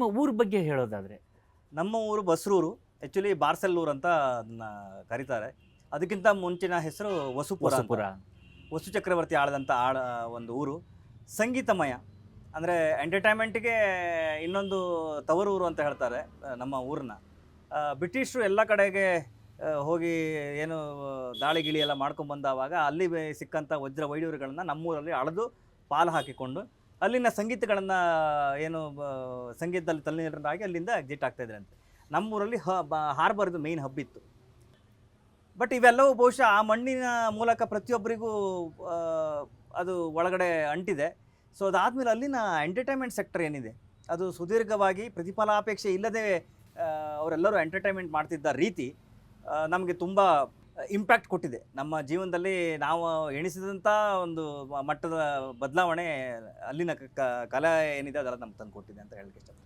ನಿಮ್ಮ ಊರ ಬಗ್ಗೆ ಹೇಳೋದಾದರೆ? ನಮ್ಮ ಊರು ಬಸ್ರೂರು. ಆ್ಯಕ್ಚುಲಿ ಬಾರ್ಸೆಲ್ಲೂರು ಅಂತ ಅದನ್ನ ಕರೀತಾರೆ. ಅದಕ್ಕಿಂತ ಮುಂಚಿನ ಹೆಸರು ವಸುಪುರ ಅಂತ. ಹೊಸಪುರ. ವಸು ಚಕ್ರವರ್ತಿ ಆಳದಂಥ ಒಂದು ಊರು. ಸಂಗೀತಮಯ. ಅಂದರೆ ಎಂಟರ್ಟೈನ್ಮೆಂಟಿಗೆ ಇನ್ನೊಂದು ತವರೂರು ಅಂತ ಹೇಳ್ತಾರೆ ನಮ್ಮ ಊರನ್ನ. ಬ್ರಿಟಿಷರು ಎಲ್ಲ ಕಡೆಗೆ ಹೋಗಿ ಏನು ದಾಳಿ ಗಿಳಿ ಎಲ್ಲ ಮಾಡ್ಕೊಂಬಂದಾವಾಗ ಅಲ್ಲಿ ಸಿಕ್ಕಂಥ ವಜ್ರ ವೈಡೂರ್ಯಗಳನ್ನು ನಮ್ಮೂರಲ್ಲಿ ಅಳೆದು ಪಾಲು ಹಾಕಿಕೊಂಡು ಅಲ್ಲಿನ ಸಂಗೀತಗಳನ್ನು ಏನು ಸಂಗೀತದಲ್ಲಿ ತಲ್ಲೀನರಾಗಿ ಅಲ್ಲಿಂದ ಎಕ್ಸಿಟ್ ಆಗ್ತಾಯಿದ್ರೆ ಅಂತೆ. ನಮ್ಮೂರಲ್ಲಿ ಹಾರ್ಬರ್ದು ಮೇಯ್ನ್ ಹಬ್ ಇತ್ತು. ಬಟ್ ಇವೆಲ್ಲವೂ ಬಹುಶಃ ಆ ಮಣ್ಣಿನ ಮೂಲಕ ಪ್ರತಿಯೊಬ್ಬರಿಗೂ ಅದು ಒಳಗಡೆ ಅಂಟಿದೆ. ಸೊ ಅದಾದಮೇಲೆ ಅಲ್ಲಿನ ಎಂಟರ್ಟೈನ್ಮೆಂಟ್ ಸೆಕ್ಟರ್ ಏನಿದೆ ಅದು ಸುದೀರ್ಘವಾಗಿ ಪ್ರತಿಫಲಾಪೇಕ್ಷೆ ಇಲ್ಲದೆ ಅವರೆಲ್ಲರೂ ಎಂಟರ್ಟೈನ್ಮೆಂಟ್ ಮಾಡ್ತಿದ್ದ ರೀತಿ ನಮಗೆ ತುಂಬ ಇಂಪ್ಯಾಕ್ಟ್ ಕೊಟ್ಟಿದೆ. ನಮ್ಮ ಜೀವನದಲ್ಲಿ ನಾವು ಎಣಿಸಿದಂಥ ಒಂದು ಮಟ್ಟದ ಬದಲಾವಣೆ ಅಲ್ಲಿನ ಕಲೆ ಏನಿದೆ ಅದೆಲ್ಲ ನಮ್ಗೆ ತಂದು ಕೊಟ್ಟಿದೆ ಅಂತ ಹೇಳಕ್ಕೆ ಇಷ್ಟಪಡ್ತೀನಿ.